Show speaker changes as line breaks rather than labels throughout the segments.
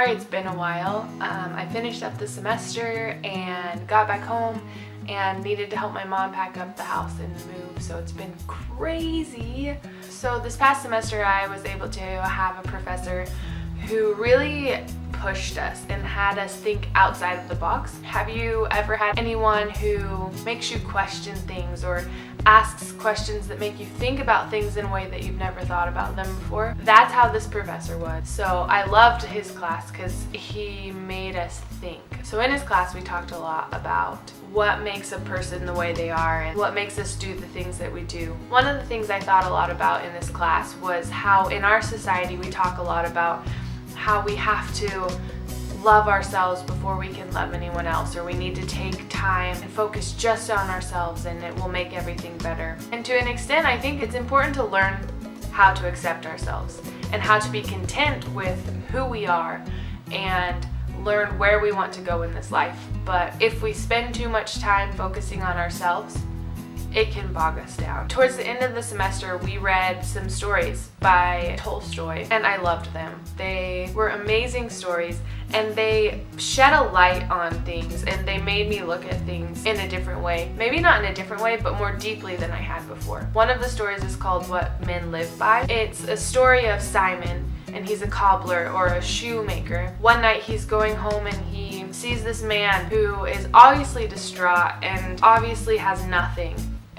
sorry it's been a while. I finished up the semester and got back home and needed to help my mom pack up the house and move, so it's been crazy. So this past semester I was able to have a professor who really pushed us and had us think outside of the box. Have you ever had anyone who makes you question things or asks questions that make you think about things in a way that you've never thought about them before? That's how this professor was. So I loved his class because he made us think. So in his class we talked a lot about what makes a person the way they are and what makes us do the things that we do. One of the things I thought a lot about in this class was how in our society we talk a lot about how we have to love ourselves before we can love anyone else, or we need to take time and focus just on ourselves and it will make everything better. And to an extent, I think it's important to learn how to accept ourselves and how to be content with who we are and learn where we want to go in this life. But if we spend too much time focusing on ourselves, it can bog us down. Towards the end of the semester, we read some stories by Tolstoy, and I loved them. They were amazing stories, and they shed a light on things, and they made me look at things in a different way. Maybe not in a different way, but more deeply than I had before. One of the stories is called What Men Live By. It's a story of Simon, and he's a cobbler or a shoemaker. One night he's going home and he sees this man who is obviously distraught and obviously has nothing.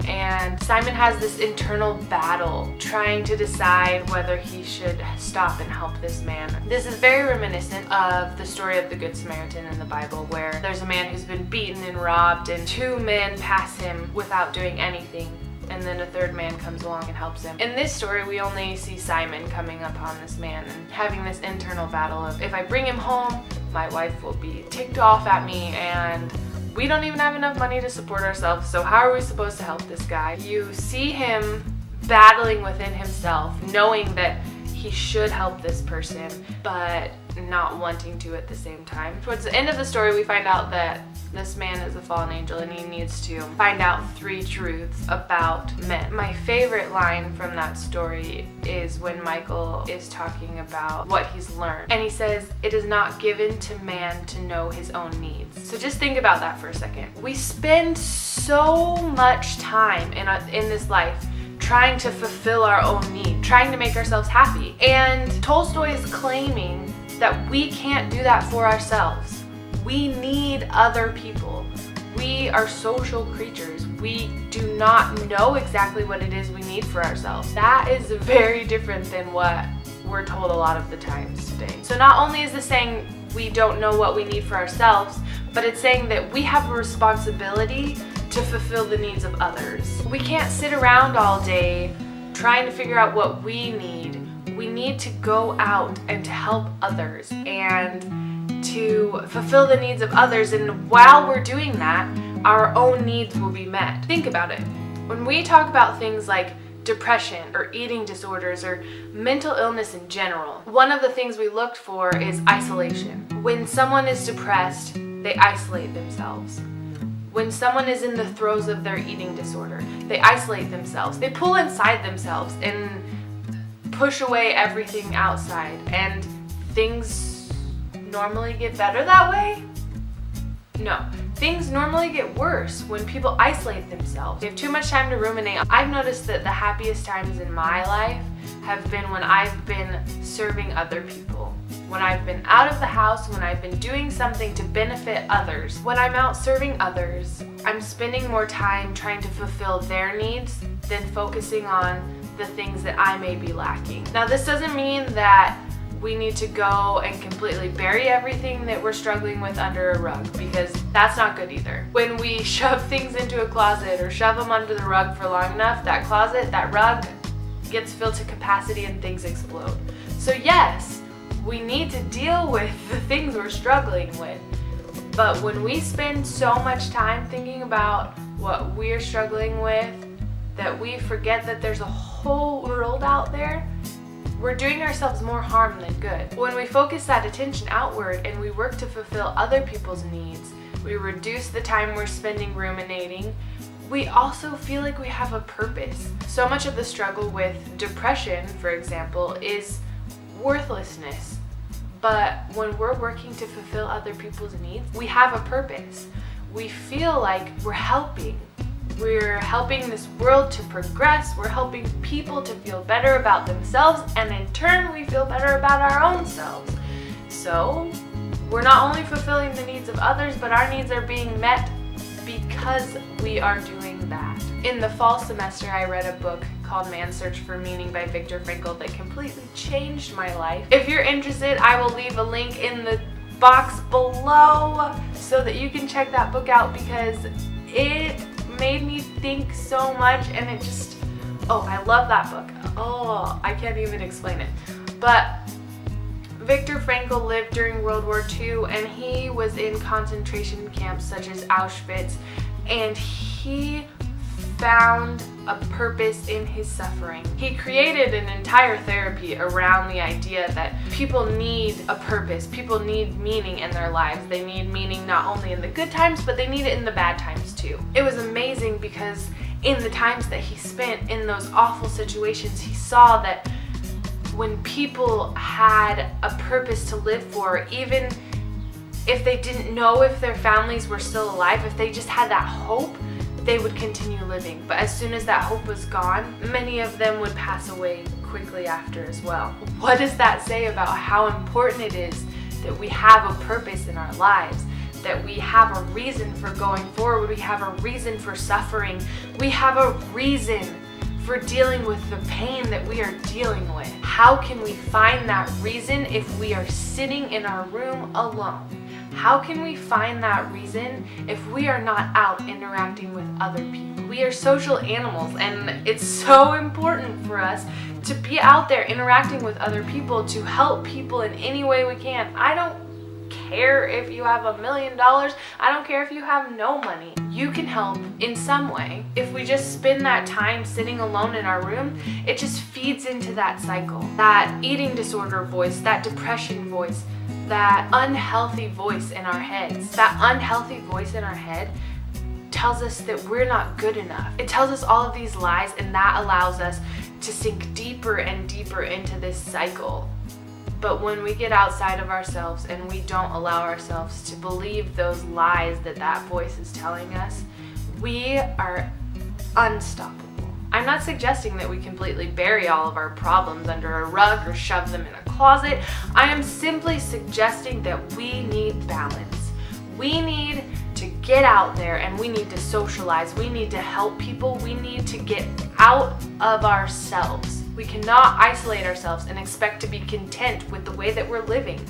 And Simon has this internal battle trying to decide whether he should stop and help this man. This is very reminiscent of the story of the Good Samaritan in the Bible, where there's a man who's been beaten and robbed and two men pass him without doing anything, and then a third man comes along and helps him. In this story, we only see Simon coming upon this man and having this internal battle of, if I bring him home, my wife will be ticked off at me and we don't even have enough money to support ourselves, so how are we supposed to help this guy? You see him battling within himself, knowing that he should help this person, but not wanting to at the same time. Towards the end of the story, we find out that this man is a fallen angel and he needs to find out 3 truths about men. My favorite line from that story is when Michael is talking about what he's learned. And he says, "It is not given to man to know his own needs." So just think about that for a second. We spend so much time in this life trying to fulfill our own need, trying to make ourselves happy. And Tolstoy is claiming that we can't do that for ourselves. We need other people. We are social creatures. We do not know exactly what it is we need for ourselves. That is very different than what we're told a lot of the times today. So not only is this saying we don't know what we need for ourselves, but it's saying that we have a responsibility to fulfill the needs of others. We can't sit around all day trying to figure out what we need. We need to go out and to help others and to fulfill the needs of others, and while we're doing that, our own needs will be met. Think about it. When we talk about things like depression or eating disorders or mental illness in general, one of the things we looked for is isolation. When someone is depressed, they isolate themselves. When someone is in the throes of their eating disorder, they isolate themselves. They pull inside themselves and push away everything outside, and things normally get better that way? No. Things normally get worse when people isolate themselves. They have too much time to ruminate. I've noticed that the happiest times in my life have been when I've been serving other people. When I've been out of the house, when I've been doing something to benefit others. When I'm out serving others, I'm spending more time trying to fulfill their needs than focusing on the things that I may be lacking. Now, this doesn't mean that we need to go and completely bury everything that we're struggling with under a rug, because that's not good either. When we shove things into a closet or shove them under the rug for long enough, that closet, that rug gets filled to capacity and things explode. So yes, we need to deal with the things we're struggling with. But when we spend so much time thinking about what we're struggling with, that we forget that there's a whole world out there, we're doing ourselves more harm than good. When we focus that attention outward and we work to fulfill other people's needs, we reduce the time we're spending ruminating. We also feel like we have a purpose. So much of the struggle with depression, for example, is worthlessness. But when we're working to fulfill other people's needs, we have a purpose. We feel like we're helping. We're helping this world to progress. We're helping people to feel better about themselves, and in turn, we feel better about our own selves. So, we're not only fulfilling the needs of others, but our needs are being met because we are doing that. In the fall semester, I read a book called Man's Search for Meaning by Viktor Frankl that completely changed my life. If you're interested, I will leave a link in the box below so that you can check that book out, because it made me think so much, and it just, I love that book. I can't even explain it. But Viktor Frankl lived during World War II, and he was in concentration camps such as Auschwitz, and he found a purpose in his suffering. He created an entire therapy around the idea that people need a purpose. People need meaning in their lives. They need meaning not only in the good times, but they need it in the bad times too. It was amazing because in the times that he spent in those awful situations, he saw that when people had a purpose to live for, even if they didn't know if their families were still alive, if they just had that hope, they would continue living. But as soon as that hope was gone, many of them would pass away quickly after as well. What does that say about how important it is that we have a purpose in our lives? That we have a reason for going forward, we have a reason for suffering, we have a reason for dealing with the pain that we are dealing with. How can we find that reason if we are sitting in our room alone? How can we find that reason if we are not out interacting with other people? We are social animals, and it's so important for us to be out there interacting with other people, to help people in any way we can. I don't care if you have $1 million. I don't care if you have no money. You can help in some way. If we just spend that time sitting alone in our room, it just feeds into that cycle. That eating disorder voice, that depression voice, that unhealthy voice in our heads. That unhealthy voice in our head tells us that we're not good enough. It tells us all of these lies, and that allows us to sink deeper and deeper into this cycle. But when we get outside of ourselves and we don't allow ourselves to believe those lies that that voice is telling us, we are unstoppable. I'm not suggesting that we completely bury all of our problems under a rug or shove them in a closet. I am simply suggesting that we need balance. We need to get out there, and we need to socialize. We need to help people. We need to get out of ourselves. We cannot isolate ourselves and expect to be content with the way that we're living.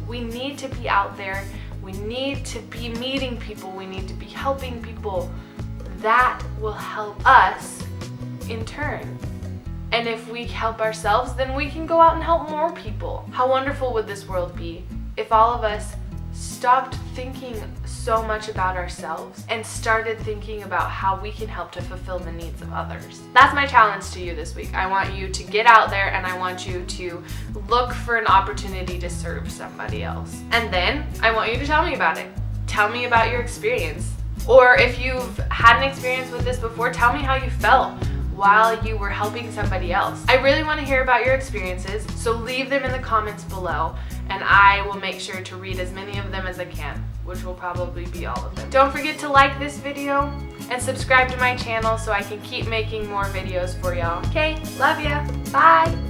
We need to be out there. We need to be meeting people. We need to be helping people. That will help us in turn. And if we help ourselves, then we can go out and help more people. How wonderful would this world be if all of us stopped thinking so much about ourselves and started thinking about how we can help to fulfill the needs of others? That's my challenge to you this week. I want you to get out there, and I want you to look for an opportunity to serve somebody else. And then I want you to tell me about it. Tell me about your experience. Or if you've had an experience with this before, tell me how you felt while you were helping somebody else. I really want to hear about your experiences, so leave them in the comments below, and I will make sure to read as many of them as I can, which will probably be all of them. Don't forget to like this video and subscribe to my channel so I can keep making more videos for y'all. Okay, love ya. Bye.